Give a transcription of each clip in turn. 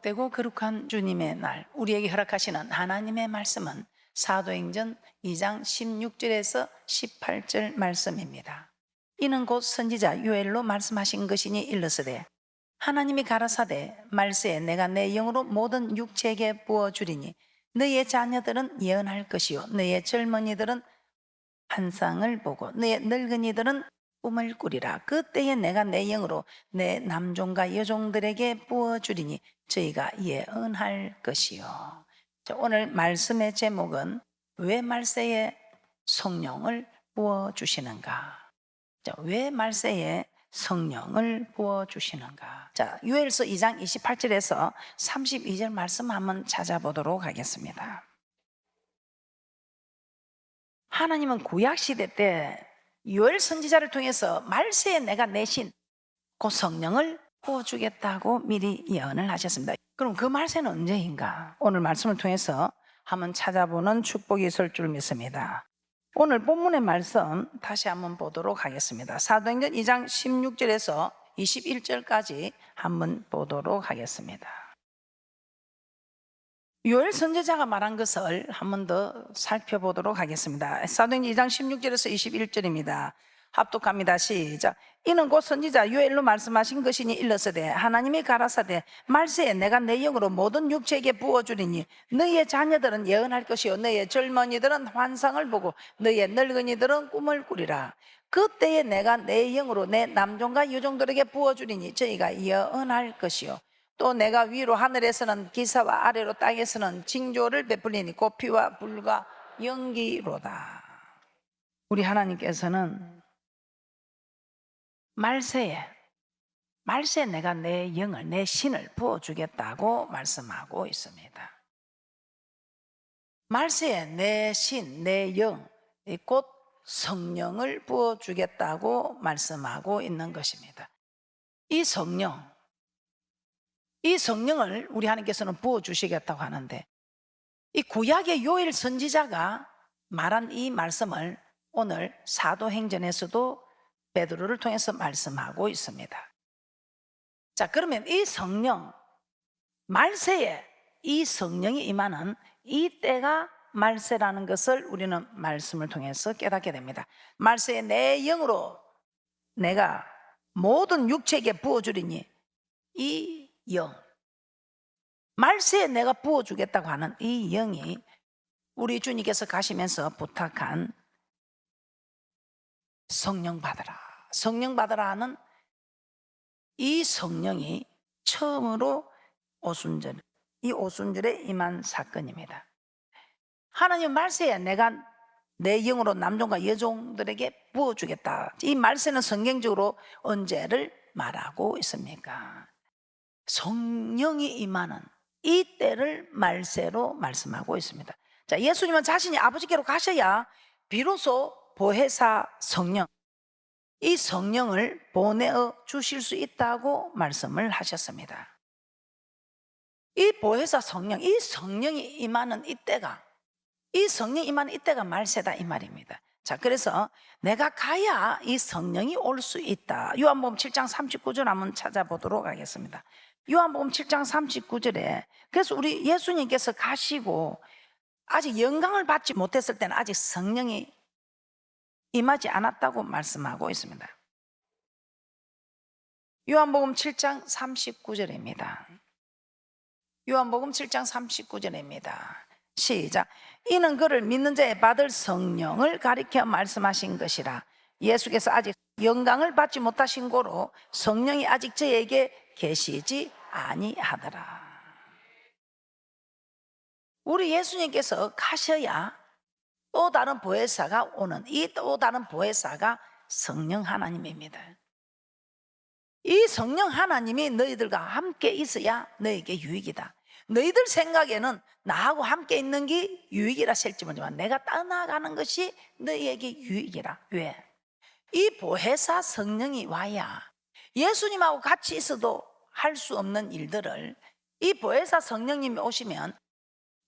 복되고 거룩한 주님의 날, 우리에게 허락하시는 하나님의 말씀은 사도행전 2장 16절에서 18절 말씀입니다. 이는 곧 선지자 요엘로 말씀하신 것이니 일러스되 하나님이 가라사대 말세에 내가 내 영으로 모든 육체에게 부어주리니 너희의 자녀들은 예언할 것이요 너희의 젊은이들은 환상을 보고 너희의 늙은이들은 꿈을 꾸리라. 그때에 내가 내 영으로 내 남종과 여종들에게 부어주리니 저희가 예언할 것이요. 오늘 말씀의 제목은 왜 말세에 성령을 부어주시는가? 왜 말세에 성령을 부어주시는가? 요엘서 2장 28절에서 32절 말씀 한번 찾아보도록 하겠습니다. 하나님은 구약시대 때 요엘 선지자를 통해서 말세에 내가 내신 그 성령을 부어주겠다고 미리 예언을 하셨습니다. 그럼 그 말세는 언제인가? 오늘 말씀을 통해서 한번 찾아보는 축복이 있을 줄 믿습니다. 오늘 본문의 말씀 다시 한번 보도록 하겠습니다. 사도행전 2장 16절에서 21절까지 한번 보도록 하겠습니다. 요엘 선지자가 말한 것을 한 번 더 살펴보도록 하겠습니다. 사도행전 2장 16절에서 21절입니다. 합독합니다. 시작. 이는 곧 선지자 요엘로 말씀하신 것이니 일러스되 하나님이 가라사대 말세에 내가 내 영으로 모든 육체에게 부어주리니 너희의 자녀들은 예언할 것이요 너희의 젊은이들은 환상을 보고 너희의 늙은이들은 꿈을 꾸리라. 그때에 내가 내 영으로 내 남종과 여종들에게 부어주리니 저희가 예언할 것이요 또 내가 위로 하늘에서는 기사와 아래로 땅에서는 징조를 베풀리니 곧 피와 불과 연기로다. 우리 하나님께서는 말세에 내가 내 영을 내 신을 부어주겠다고 말씀하고 있습니다. 말세에 내 신, 내 영, 곧 성령을 부어주겠다고 말씀하고 있는 것입니다. 이 성령을 우리 하나님께서는 부어주시겠다고 하는데 이 구약의 요엘 선지자가 말한 이 말씀을 오늘 사도행전에서도 베드로를 통해서 말씀하고 있습니다. 그러면 이 성령, 말세에 이 성령이 임하는 이 때가 말세라는 것을 우리는 말씀을 통해서 깨닫게 됩니다. 말세에 내 영으로 내가 모든 육체에게 부어주리니 이 영, 말세에 내가 부어주겠다고 하는 이 영이 우리 주님께서 가시면서 부탁한 성령 받으라, 성령 받으라 하는 이 성령이 처음으로 이 오순절에 임한 사건입니다. 하나님 말세에 내가 내 영으로 남종과 여종들에게 부어주겠다. 이 말세는 성경적으로 언제를 말하고 있습니까? 성령이 임하는 이 때를 말세로 말씀하고 있습니다. 예수님은 자신이 아버지께로 가셔야 비로소 보혜사 성령, 이 성령을 보내어 주실 수 있다고 말씀을 하셨습니다. 이 보혜사 성령, 이 성령이 임하는 이때가, 이 성령이 임하는 이때가 말세다 이 말입니다. 그래서 내가 가야 이 성령이 올 수 있다. 요한복음 7장 39절 한번 찾아보도록 하겠습니다. 요한복음 7장 39절에 그래서 우리 예수님께서 가시고 아직 영광을 받지 못했을 때는 아직 성령이 임하지 않았다고 말씀하고 있습니다. 요한복음 7장 39절입니다. 요한복음 7장 39절입니다. 시작. 이는 그를 믿는 자에 받을 성령을 가리켜 말씀하신 것이라. 예수께서 아직 영광을 받지 못하신 고로 성령이 아직 저에게 계시지 아니하더라. 우리 예수님께서 가셔야 또 다른 보혜사가 오는, 이 또 다른 보혜사가 성령 하나님입니다. 이 성령 하나님이 너희들과 함께 있어야 너에게 유익이다. 너희들 생각에는 나하고 함께 있는 게 유익이라 할지 모르지만 내가 떠나가는 것이 너희에게 유익이라. 왜? 이 보혜사 성령이 와야 예수님하고 같이 있어도 할 수 없는 일들을 이 보혜사 성령님이 오시면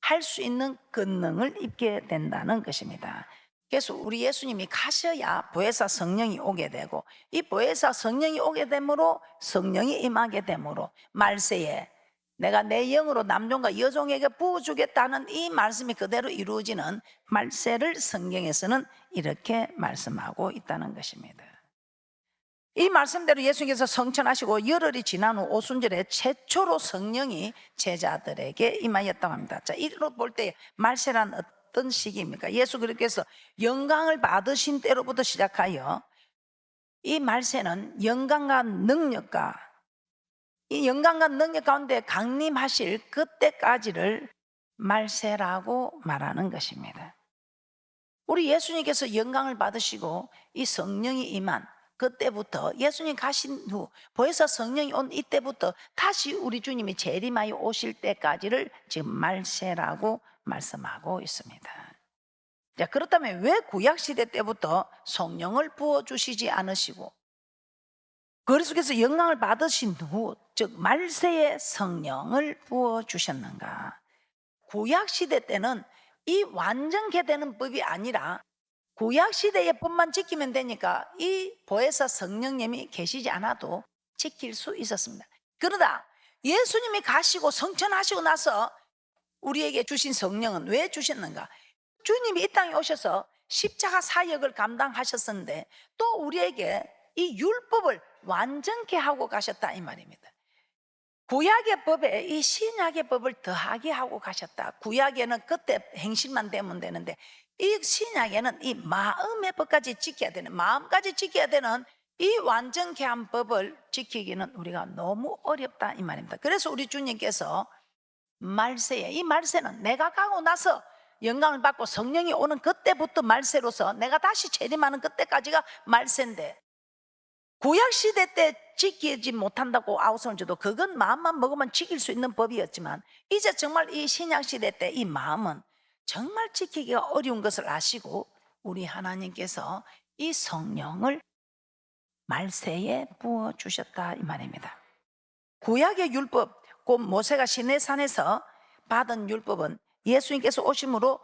할 수 있는 권능을 입게 된다는 것입니다. 그래서 우리 예수님이 가셔야 보혜사 성령이 오게 되고, 이 보혜사 성령이 오게 되므로 성령이 임하게 되므로 말세에 내가 내 영으로 남종과 여종에게 부어주겠다는 이 말씀이 그대로 이루어지는 말세를 성경에서는 이렇게 말씀하고 있다는 것입니다. 이 말씀대로 예수님께서 성천하시고 열흘이 지난 후 오순절에 최초로 성령이 제자들에게 임하였다고 합니다. 자, 이로 볼 때 말세란 어떤 시기입니까? 예수 그리스도께서 영광을 받으신 때로부터 시작하여 이 말세는 영광과 능력 가운데 강림하실 그때까지를 말세라고 말하는 것입니다. 우리 예수님께서 영광을 받으시고 이 성령이 임한 그때부터, 예수님 가신 후 보혜사 성령이 온 이때부터 다시 우리 주님이 재림하여 오실 때까지를 지금 말세라고 말씀하고 있습니다. 자, 그렇다면 왜 구약시대 때부터 성령을 부어주시지 않으시고 그리스도께서 영광을 받으신 후, 즉 말세의 성령을 부어주셨는가? 구약시대 때는 이 완전케 되는 법이 아니라 구약시대의 법만 지키면 되니까 이 보혜사 성령님이 계시지 않아도 지킬 수 있었습니다. 그러다 예수님이 가시고 성천하시고 나서 우리에게 주신 성령은 왜 주셨는가? 주님이 이 땅에 오셔서 십자가 사역을 감당하셨었는데 또 우리에게 이 율법을 완전케 하고 가셨다 이 말입니다. 구약의 법에 이 신약의 법을 더하게 하고 가셨다. 구약에는 그때 행실만 되면 되는데 이 신약에는 이 마음의 법까지 지켜야 되는, 마음까지 지켜야 되는 이 완전케 한 법을 지키기는 우리가 너무 어렵다 이 말입니다. 그래서 우리 주님께서 말세에, 이 말세는 내가 가고 나서 영광을 받고 성령이 오는 그때부터 말세로서 내가 다시 재림하는 그때까지가 말세인데, 구약시대 때 지키지 못한다고 아우성을 줘도 그건 마음만 먹으면 지킬 수 있는 법이었지만 이제 정말 이 신약시대 때 이 마음은 정말 지키기가 어려운 것을 아시고 우리 하나님께서 이 성령을 말세에 부어주셨다 이 말입니다. 구약의 율법, 곧 모세가 시내산에서 받은 율법은 예수님께서 오심으로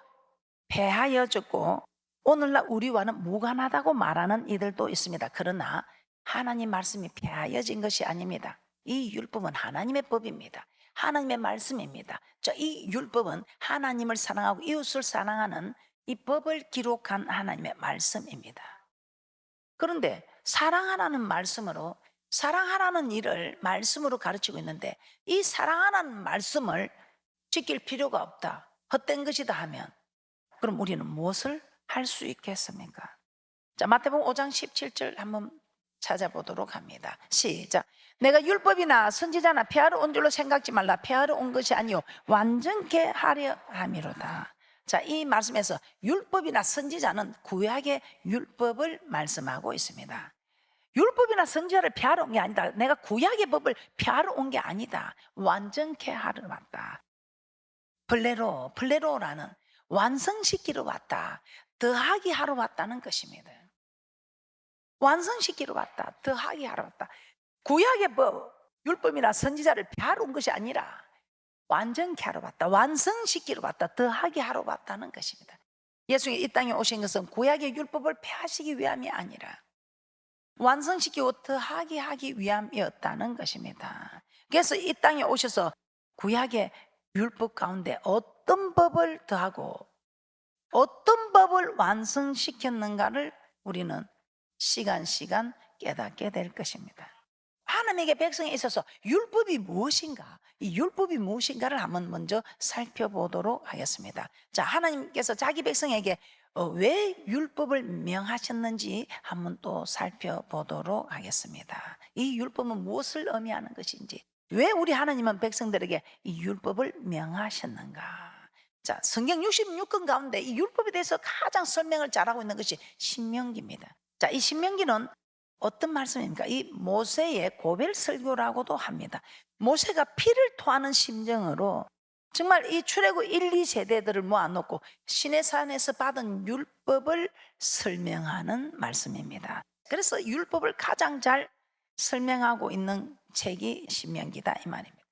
폐하여졌고 오늘날 우리와는 무관하다고 말하는 이들도 있습니다. 그러나 하나님 말씀이 폐하여진 것이 아닙니다. 이 율법은 하나님의 법입니다. 하나님의 말씀입니다. 이 율법은 하나님을 사랑하고 이웃을 사랑하는 이 법을 기록한 하나님의 말씀입니다. 그런데 사랑하라는 말씀으로, 사랑하라는 일을 말씀으로 가르치고 있는데 이 사랑하라는 말씀을 지킬 필요가 없다, 헛된 것이다 하면 그럼 우리는 무엇을 할 수 있겠습니까? 자, 마태복음 5장 17절 한번 찾아보도록 합니다. 시작. 내가 율법이나 선지자나 폐하러 온 줄로 생각지 말라. 폐하러 온 것이 아니요 완전케 하려 함이로다. 자, 이 말씀에서 율법이나 선지자는 구약의 율법을 말씀하고 있습니다. 율법이나 선지자를 폐하러 온 게 아니다. 내가 구약의 법을 폐하러 온 게 아니다. 완전케 하러 왔다. 플레로라는 완성시키러 왔다, 더하기 하러 왔다는 것입니다. 완성시키러 왔다, 더하기 하러 왔다. 구약의 법, 율법이나 선지자를 폐하러 온 것이 아니라 완전케 하러 왔다, 완성시키러 왔다, 더하기 하러 왔다는 것입니다. 예수님이 이 땅에 오신 것은 구약의 율법을 폐하시기 위함이 아니라 완성시키고 더하게 하기 위함이었다는 것입니다. 그래서 이 땅에 오셔서 구약의 율법 가운데 어떤 법을 더하고 어떤 법을 완성시켰는가를 우리는 시간 깨닫게 될 것입니다. 하나님에게 백성에 있어서 율법이 무엇인가, 이 율법이 무엇인가를 한번 먼저 살펴보도록 하겠습니다. 자, 하나님께서 자기 백성에게 왜 율법을 명하셨는지 한번 또 살펴보도록 하겠습니다. 이 율법은 무엇을 의미하는 것인지, 왜 우리 하나님은 백성들에게 이 율법을 명하셨는가. 자, 성경 66권 가운데 이 율법에 대해서 가장 설명을 잘하고 있는 것이 신명기입니다. 자, 이 신명기는 어떤 말씀입니까? 이 모세의 고별 설교라고도 합니다. 모세가 피를 토하는 심정으로 정말 이 출애굽 1, 2세대들을 모아놓고 시내산에서 받은 율법을 설명하는 말씀입니다. 그래서 율법을 가장 잘 설명하고 있는 책이 신명기다 이 말입니다.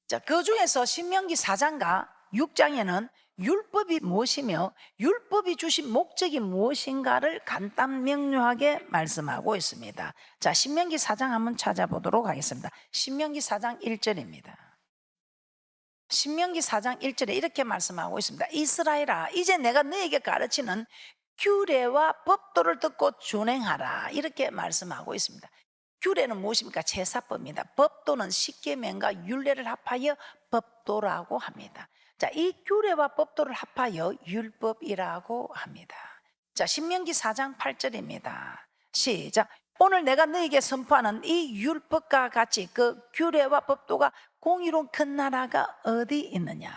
자, 그 중에서 신명기 4장과 6장에는 율법이 무엇이며 율법이 주신 목적이 무엇인가를 간단 명료하게 말씀하고 있습니다. 자, 신명기 4장 한번 찾아보도록 하겠습니다. 신명기 4장 1절입니다. 신명기 4장 1절에 이렇게 말씀하고 있습니다. 이스라엘아, 이제 내가 너에게 가르치는 규례와 법도를 듣고 준행하라, 이렇게 말씀하고 있습니다. 규례는 무엇입니까? 제사법입니다. 법도는 십계명과 율례를 합하여 법도라고 합니다. 자, 이 규례와 법도를 합하여 율법이라고 합니다. 자, 신명기 4장 8절입니다. 시작. 오늘 내가 너에게 선포하는 이 율법과 같이 그 규례와 법도가 공의로운 큰 나라가 어디 있느냐.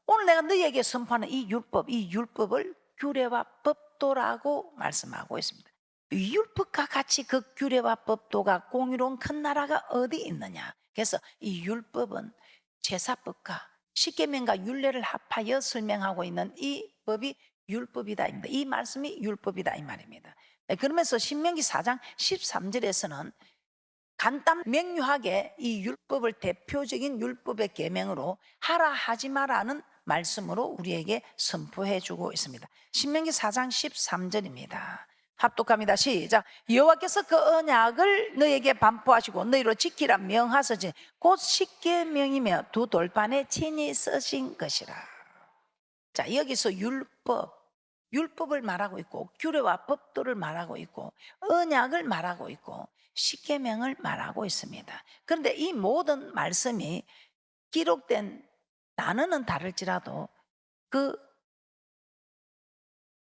오늘 내가 너에게 선포하는 이 율법을 규례와 법도라고 말씀하고 있습니다. 율법과 같이 그 규례와 법도가 공의로운 큰 나라가 어디 있느냐. 그래서 이 율법은 제사법과 십계명과 율례를 합하여 설명하고 있는 이 법이 율법이다, 이 말씀이 율법이다, 이 말입니다. 그러면서 신명기 4장 13절에서는 간단 명료하게 이 율법을 대표적인 율법의 계명으로 하라 하지 마라는 말씀으로 우리에게 선포해 주고 있습니다. 신명기 4장 13절입니다. 합독합니다. 시작. 여호와께서 그 언약을 너에게 반포하시고 너희로 지키라 명하소서. 곧 십계명이며 두 돌판에 친히 쓰신 것이라. 자, 여기서 율법을 말하고 있고 규례와 법도를 말하고 있고 언약을 말하고 있고 십계명을 말하고 있습니다. 그런데 이 모든 말씀이 기록된 단어는 다를지라도 그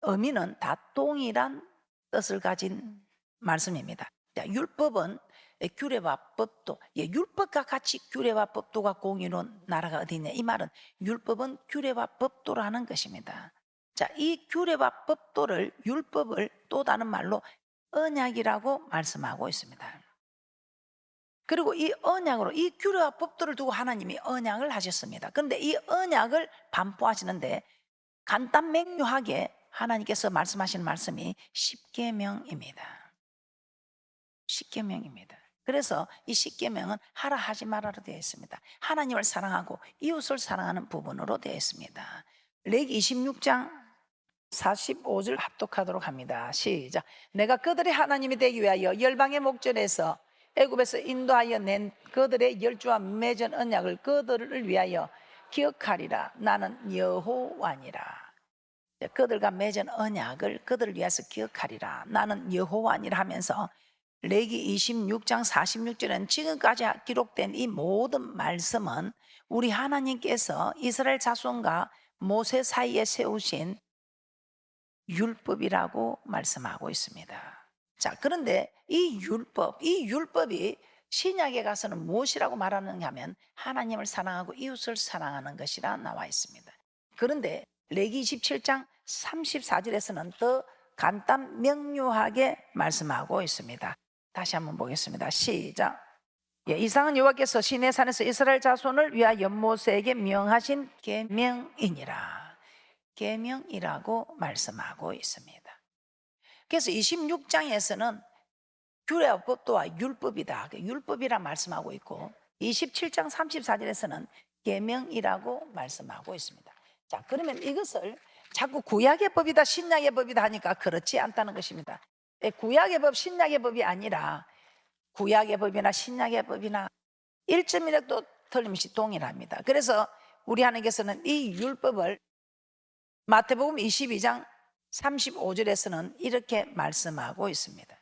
의미는 다 동일한 뜻을 가진 말씀입니다. 자, 율법은 규례와 법도, 율법과 같이 규례와 법도가 공의로운 나라가 어디 있냐, 이 말은 율법은 규례와 법도라는 것입니다. 자, 이 규례와 법도를, 율법을 또 다른 말로 언약이라고 말씀하고 있습니다. 그리고 이 언약으로 이 규례와 법도를 두고 하나님이 언약을 하셨습니다. 그런데 이 언약을 반포하시는데 간단 명료하게 하나님께서 말씀하시는 말씀이 십계명입니다. 십계명입니다. 그래서 이 십계명은 하라 하지 마라로 되어 있습니다. 하나님을 사랑하고 이웃을 사랑하는 부분으로 되어 있습니다. 레위기 26장 45절 합독하도록 합니다. 시작. 내가 그들의 하나님이 되기 위하여 열방의 목전에서 애굽에서 인도하여 낸 그들의 열주와 맺은 언약을 그들을 위하여 기억하리라. 나는 여호와니라. 그들과 맺은 언약을 그들을 위해서 기억하리라. 나는 여호와니라 하면서 레위기 26장 46절은 지금까지 기록된 이 모든 말씀은 우리 하나님께서 이스라엘 자손과 모세 사이에 세우신 율법이라고 말씀하고 있습니다. 자, 그런데 이 율법이 신약에 가서는 무엇이라고 말하느냐 하면 하나님을 사랑하고 이웃을 사랑하는 것이라 나와 있습니다. 그런데 레위기 27장 34절에서는 더 간단 명료하게 말씀하고 있습니다. 다시 한번 보겠습니다. 시작. 이상은 여호와께서 시내산에서 이스라엘 자손을 위하여 모세에게 명하신 계명이니라. 계명이라고 말씀하고 있습니다. 그래서 26장에서는 규례와 법도와 율법이다, 율법이라 말씀하고 있고 27장 34절에서는 계명이라고 말씀하고 있습니다. 자, 그러면 이것을 자꾸 구약의 법이다 신약의 법이다 하니까 그렇지 않다는 것입니다. 구약의 법 신약의 법이 아니라 구약의 법이나 신약의 법이나 1.1획도 틀림없이 동일합니다. 그래서 우리 하나님께서는 이 율법을 마태복음 22장 35절에서는 이렇게 말씀하고 있습니다.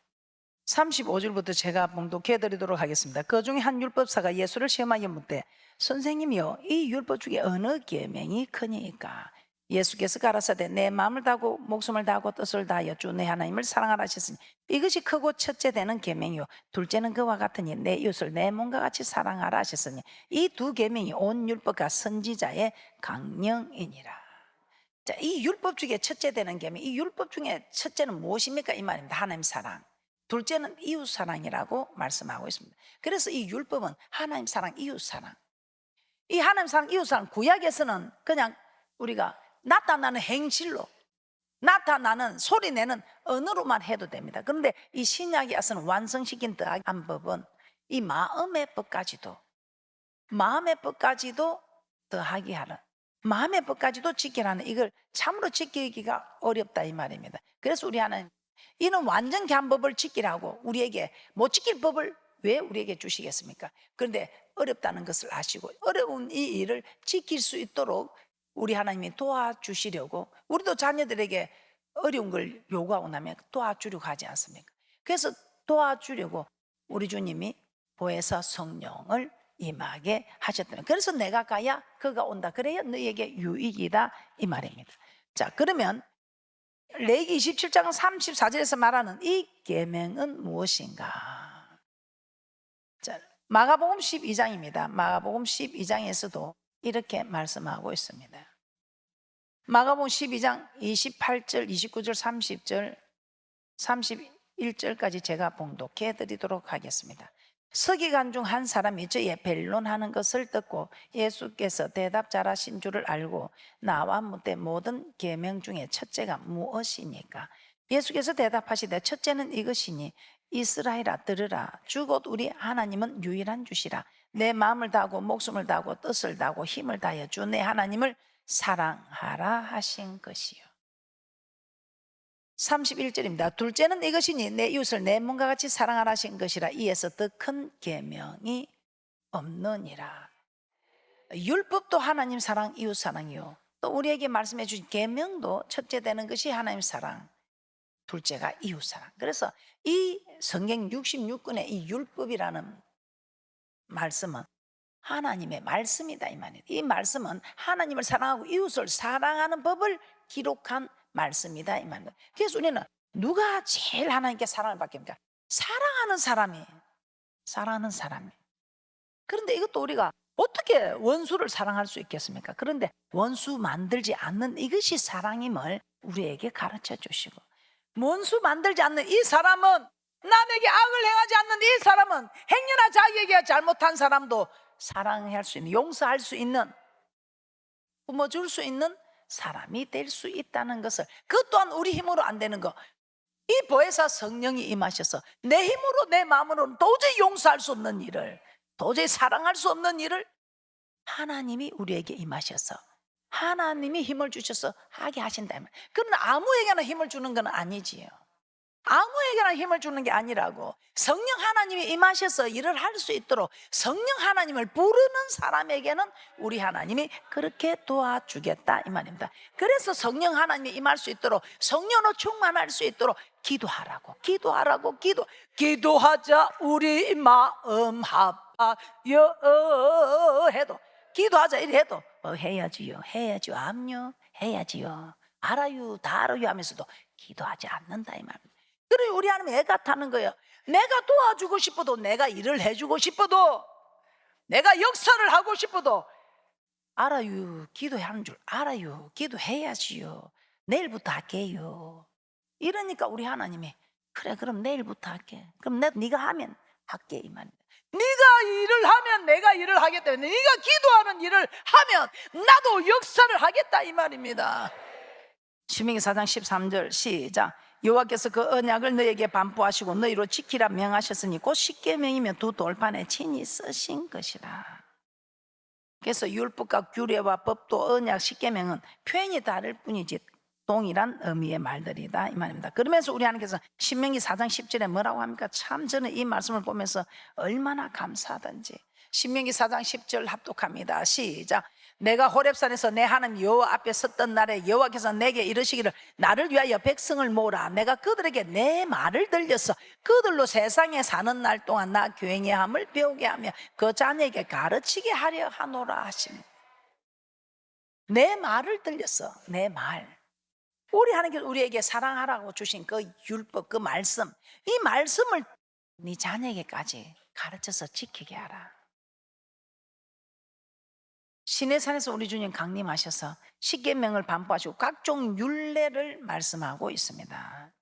35절부터 제가 봉독해 드리도록 하겠습니다. 그 중에 한 율법사가 예수를 시험하여 묻되 선생님이요, 이 율법 중에 어느 계명이 크니까? 예수께서 가라사대 내 마음을 다하고 목숨을 다하고 뜻을 다하여 주 내 하나님을 사랑하라 하셨으니 이것이 크고 첫째 되는 계명이요 둘째는 그와 같으니 내 이웃을 내 몸과 같이 사랑하라 하셨으니 이 두 계명이 온 율법과 선지자의 강령이니라. 자, 이 율법 중에 첫째 되는 계명, 이 율법 중에 첫째는 무엇입니까? 이 말입니다. 하나님 사랑. 둘째는 이웃 사랑이라고 말씀하고 있습니다. 그래서 이 율법은 하나님 사랑, 이웃 사랑. 이 하나님 사랑, 이웃 사랑, 구약에서는 그냥 우리가 나타나는 행실로, 나타나는 소리내는 언어로만 해도 됩니다. 그런데 이 신약에 와서는 완성시킨 더한 법은 이 마음의 법까지도 더하게 하는, 마음의 법까지도 지키라는, 이걸 참으로 지키기가 어렵다 이 말입니다. 그래서 우리 하나님 이는 완전히 한 법을 지키라고 우리에게 못 지킬 법을 왜 우리에게 주시겠습니까? 그런데 어렵다는 것을 아시고 어려운 이 일을 지킬 수 있도록 우리 하나님이 도와주시려고, 우리도 자녀들에게 어려운 걸 요구하고 나면 도와주려고 하지 않습니까? 그래서 도와주려고 우리 주님이 보혜사 성령을 임하게 하셨다면, 그래서 내가 가야 그가 온다, 그래야 너에게 유익이다 이 말입니다. 자, 그러면 레위기 27장 34절에서 말하는 이 계명은 무엇인가? 자, 마가복음 12장입니다. 마가복음 12장에서도 이렇게 말씀하고 있습니다. 마가복음 12장 28절, 29절, 30절, 31절까지 제가 봉독해 드리도록 하겠습니다. 서기관 중 한 사람이 저의 변론하는 것을 듣고 예수께서 대답 잘하신 줄을 알고 나와 묻되 모든 계명 중에 첫째가 무엇이니까? 예수께서 대답하시되 첫째는 이것이니 이스라엘아 들으라, 주 곧 우리 하나님은 유일한 주시라. 내 마음을 다하고 목숨을 다하고 뜻을 다하고 힘을 다하여 주 내 하나님을 사랑하라 하신 것이요. 31절입니다. 둘째는 이것이니 내 이웃을 내 몸과 같이 사랑하라 하신 것이라. 이에서 더 큰 계명이 없느니라. 율법도 하나님 사랑, 이웃 사랑이요, 또 우리에게 말씀해 주신 계명도 첫째 되는 것이 하나님 사랑, 둘째가 이웃 사랑. 그래서 이 성경 66권의 이 율법이라는 말씀은 하나님의 말씀이다 이 말이에요. 이 말씀은 하나님을 사랑하고 이웃을 사랑하는 법을 기록한 말씀이다 이 말이에요. 그래서 우리는 누가 제일 하나님께 사랑을 받습니까? 사랑하는 사람이. 그런데 이것도 우리가 어떻게 원수를 사랑할 수 있겠습니까? 그런데 원수 만들지 않는 이것이 사랑임을 우리에게 가르쳐 주시고, 원수 만들지 않는 이 사람은, 남에게 악을 행하지 않는 이 사람은, 행여나 자기에게 잘못한 사람도 사랑할 수 있는, 용서할 수 있는, 품어줄 수 있는 사람이 될 수 있다는 것을, 그것 또한 우리 힘으로 안 되는 거, 이 보혜사 성령이 임하셔서 내 힘으로 내 마음으로는 도저히 용서할 수 없는 일을, 도저히 사랑할 수 없는 일을 하나님이 우리에게 임하셔서 하나님이 힘을 주셔서 하게 하신다면, 그러나 아무에게나 힘을 주는 건 아니지요. 아무에게나 힘을 주는 게 아니라고, 성령 하나님이 임하셔서 일을 할 수 있도록 성령 하나님을 부르는 사람에게는 우리 하나님이 그렇게 도와주겠다 이 말입니다. 그래서 성령 하나님이 임할 수 있도록, 성령으로 충만할 수 있도록 기도하라고 기도하자 우리 마음 합하여 해도, 기도하자 이래 해도 해야지요 암요 해야지요 알아요 다 알아요 하면서도 기도하지 않는다 이 말입니다. 그래 우리 하나님 애가 타는 거예요. 내가 도와주고 싶어도, 내가 일을 해주고 싶어도, 내가 역사를 하고 싶어도, 알아요 기도하는 줄 알아요 기도해야지요 내일부터 할게요 이러니까 우리 하나님이 그래 그럼 내일부터 할게, 그럼 네가 하면 할게 이 말입니다. 네가 일을 하면 내가 일을 하겠다, 네가 기도하는 일을 하면 나도 역사를 하겠다 이 말입니다. 신명기 4장 13절 시작. 여호와께서 그 언약을 너에게 반포하시고 너희로 지키라 명하셨으니 곧 십계명이며 두 돌판에 친히 쓰신 것이라. 그래서 율법과 규례와 법도 언약, 십계명은 표현이 다를 뿐이지 동일한 의미의 말들이다 이 말입니다. 그러면서 우리 하나님께서 신명기 4장 10절에 뭐라고 합니까? 참 저는 이 말씀을 보면서 얼마나 감사하던지. 신명기 4장 10절 합독합니다. 시작. 내가 호렙산에서 내 하나님 여호와 앞에 섰던 날에 여호와께서 내게 이르시기를 나를 위하여 백성을 모으라. 내가 그들에게 내 말을 들려서 그들로 세상에 사는 날 동안 나 교행의 함을 배우게 하며 그 자녀에게 가르치게 하려 하노라 하십니다. 내 말을 들려서, 내 말, 우리 하나님께서 우리에게 사랑하라고 주신 그 율법, 그 말씀, 이 말씀을 네 자녀에게까지 가르쳐서 지키게 하라. 시내산에서 우리 주님 강림하셔서 십계명을 반포하시고 각종 율례를 말씀하고 있습니다.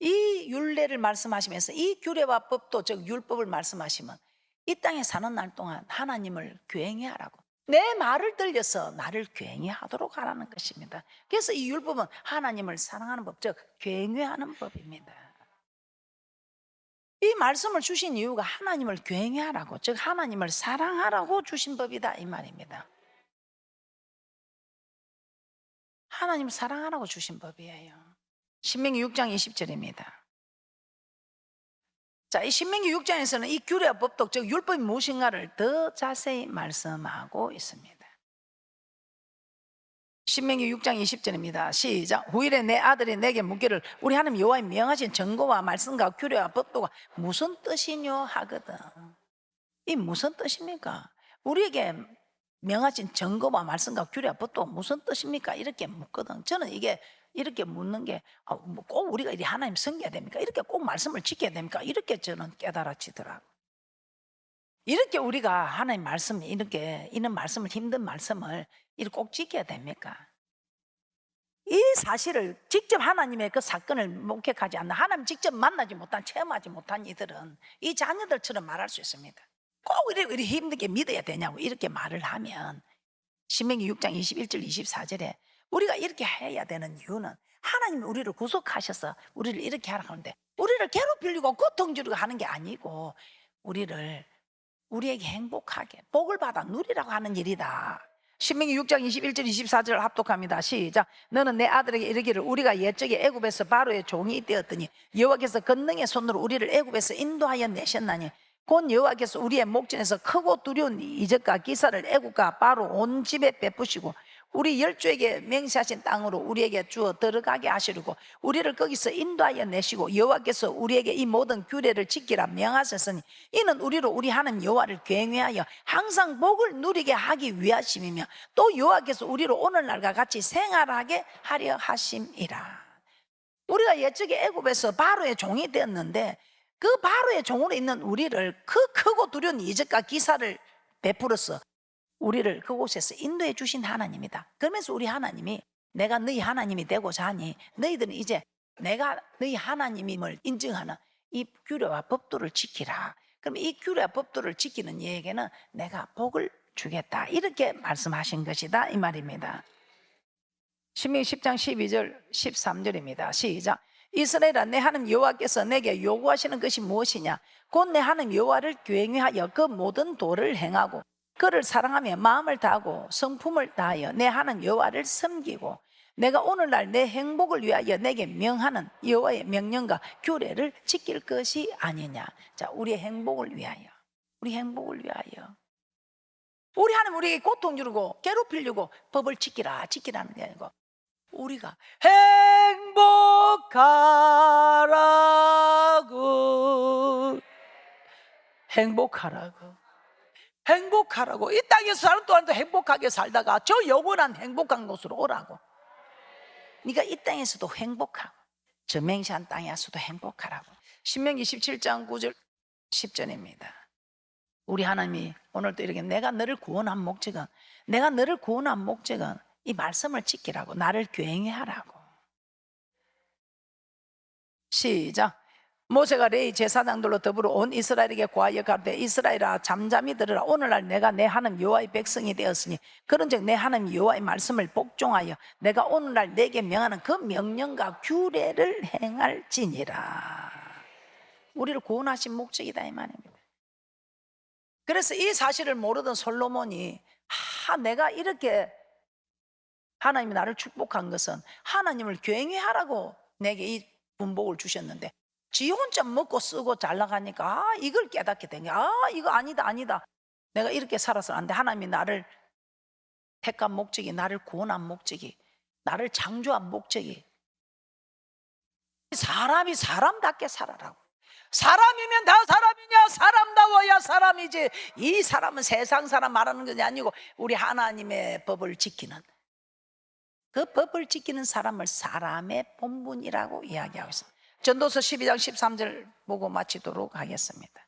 이 율례를 말씀하시면서 이 규례와 법도, 즉 율법을 말씀하시면 이 땅에 사는 날 동안 하나님을 교행해 하라고, 내 말을 들려서 나를 교행해 하도록 하라는 것입니다. 그래서 이 율법은 하나님을 사랑하는 법, 즉 교행해 하는 법입니다. 이 말씀을 주신 이유가 하나님을 교행해 하라고, 즉 하나님을 사랑하라고 주신 법이다 이 말입니다. 하나님 사랑하라고 주신 법이에요. 신명기 6장 20절입니다. 자, 이 신명기 6장에서는 이 규례와 법도, 즉 율법이 무엇인가를 더 자세히 말씀하고 있습니다. 신명기 6장 20절입니다. 시작. 후일에 내 아들이 내게 묻기를 우리 하나님 여호와의 명하신 증거와 말씀과 규례와 법도가 무슨 뜻이뇨 하거든. 이 무슨 뜻입니까? 우리에게 명하신 증거와 말씀과 규례와 법도가 무슨 뜻입니까? 이렇게 묻거든. 저는 이게 이렇게 묻는 게 꼭 우리가 이리 하나님 섬겨야 됩니까? 이렇게 꼭 말씀을 지켜야 됩니까? 이렇게 저는 깨달아지더라고. 이렇게 우리가 하나님 말씀, 이렇게 이런 말씀을, 힘든 말씀을 이렇게 꼭 지켜야 됩니까? 이 사실을 직접 하나님의 그 사건을 목격하지 않는, 하나님 직접 만나지 못한, 체험하지 못한 이들은 이 자녀들처럼 말할 수 있습니다. 꼭 이렇게 힘들게 믿어야 되냐고 이렇게 말을 하면, 신명기 6장 21절 24절에 우리가 이렇게 해야 되는 이유는 하나님이 우리를 구속하셔서 우리를 이렇게 하라고 하는데, 우리를 괴롭히려고 고통 주려고 하는 게 아니고 우리에게 행복하게 복을 받아 누리라고 하는 일이다. 신명기 6장 21절 24절 합독합니다. 시작. 너는 내 아들에게 이르기를 우리가 옛적에 애굽에서 바로의 종이 되었더니 여호와께서 권능의 손으로 우리를 애굽에서 인도하여 내셨나니 곧 여호와께서 우리의 목전에서 크고 두려운 이적과 기사를 애굽과 바로 온 집에 베푸시고 우리 열조에게 맹세하신 땅으로 우리에게 주어 들어가게 하시려고 우리를 거기서 인도하여 내시고 여호와께서 우리에게 이 모든 규례를 지키라 명하셨으니 이는 우리로 우리 하나님 여호와를 경외하여 항상 복을 누리게 하기 위하심이며 또 여호와께서 우리로 오늘날과 같이 생활하게 하려 하심이라. 우리가 옛적에 애굽에서 바로의 종이 되었는데 그 바로의 종으로 있는 우리를 그 크고 두려운 이적과 기사를 베풀어서 우리를 그곳에서 인도해 주신 하나님이다. 그러면서 우리 하나님이 내가 너희 하나님이 되고자 하니 너희들은 이제 내가 너희 하나님임을 인증하는 이 규례와 법도를 지키라. 그럼 이 규례와 법도를 지키는 이에게는 내가 복을 주겠다. 이렇게 말씀하신 것이다 이 말입니다. 신명기 10장 12절 13절입니다. 시작. 이스라엘아 내 하나님 여호와께서 내게 요구하시는 것이 무엇이냐? 곧 내 하나님 여호와를 경외하여 그 모든 도를 행하고 그를 사랑하며 마음을 다하고 성품을 다하여 내 하나님 여호와를 섬기고 내가 오늘날 내 행복을 위하여 내게 명하는 여호와의 명령과 규례를 지킬 것이 아니냐. 자, 우리의 행복을 위하여, 우리 행복을 위하여 우리 하나님 우리에게 고통 주고 괴롭히려고 법을 지키라는 게 아니고 우리가 행복하라고 이 땅에서 사는 동안도 행복하게 살다가 저 영원한 행복한 곳으로 오라고. 그러니까 이 땅에서도 행복하고 저 맹세한 땅에서도 행복하라고. 신명기 17장 9절 10절입니다. 우리 하나님이 오늘도 이렇게 내가 너를 구원한 목적은 이 말씀을 지키라고, 나를 경외하라고. 시작. 모세가 레위 제사장들로 더불어 온 이스라엘에게 고하여 가로되 이스라엘아 잠잠히 들으라. 오늘날 내가 내 하나님 여호와의 백성이 되었으니 그런즉 내 하나님 여호와의 말씀을 복종하여 내가 오늘날 내게 명하는 그 명령과 규례를 행할지니라. 우리를 구원하신 목적이다 이 말입니다. 그래서 이 사실을 모르던 솔로몬이 내가 이렇게 하나님이 나를 축복한 것은 하나님을 경외하라고 내게 이 분복을 주셨는데 지 혼자 먹고 쓰고 잘 나가니까 이걸 깨닫게 된 거야. 이거 아니다. 내가 이렇게 살아서는 안 돼. 하나님이 나를 택한 목적이, 나를 구원한 목적이, 나를 창조한 목적이 사람이 사람답게 살아라고. 사람이면 다 사람이냐? 사람다워야 사람이지. 이 사람은 세상 사람 말하는 것이 아니고 우리 하나님의 법을 지키는, 그 법을 지키는 사람을 사람의 본분이라고 이야기하고 있습니다. 전도서 12장 13절 보고 마치도록 하겠습니다.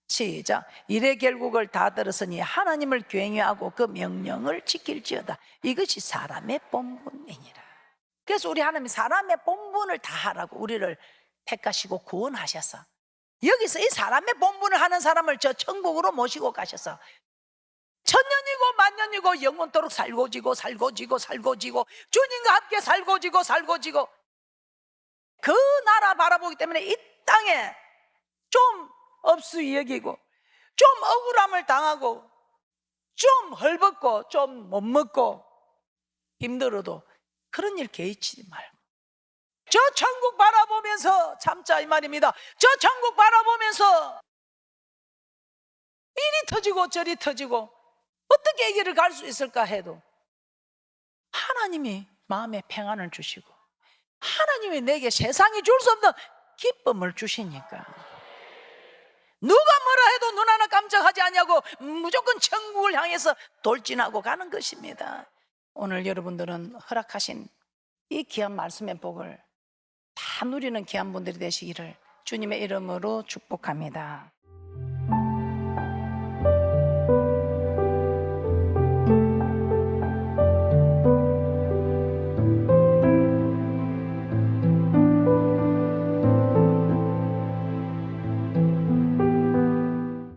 시작. 이래 결국을 다 들었으니 하나님을 경외하고 그 명령을 지킬지어다. 이것이 사람의 본분이니라. 그래서 우리 하나님이 사람의 본분을 다 하라고 우리를 택하시고 구원하셔서 여기서 이 사람의 본분을 하는 사람을 저 천국으로 모시고 가셔서 천년이고 만년이고 영원토록 살고지고 주님과 함께 살고지고 그 나라 바라보기 때문에 이 땅에 좀 업수이 여기고 좀 억울함을 당하고 좀 헐벗고 좀 못 먹고 힘들어도 그런 일 개의치 말고 저 천국 바라보면서 참자 이 말입니다. 저 천국 바라보면서 이리 터지고 저리 터지고 어떻게 이 길을 갈 수 있을까 해도 하나님이 마음에 평안을 주시고 하나님이 내게 세상이 줄 수 없는 기쁨을 주시니까 누가 뭐라 해도 눈 하나 깜짝하지 않냐고 무조건 천국을 향해서 돌진하고 가는 것입니다. 오늘 여러분들은 허락하신 이 귀한 말씀의 복을 다 누리는 귀한 분들이 되시기를 주님의 이름으로 축복합니다.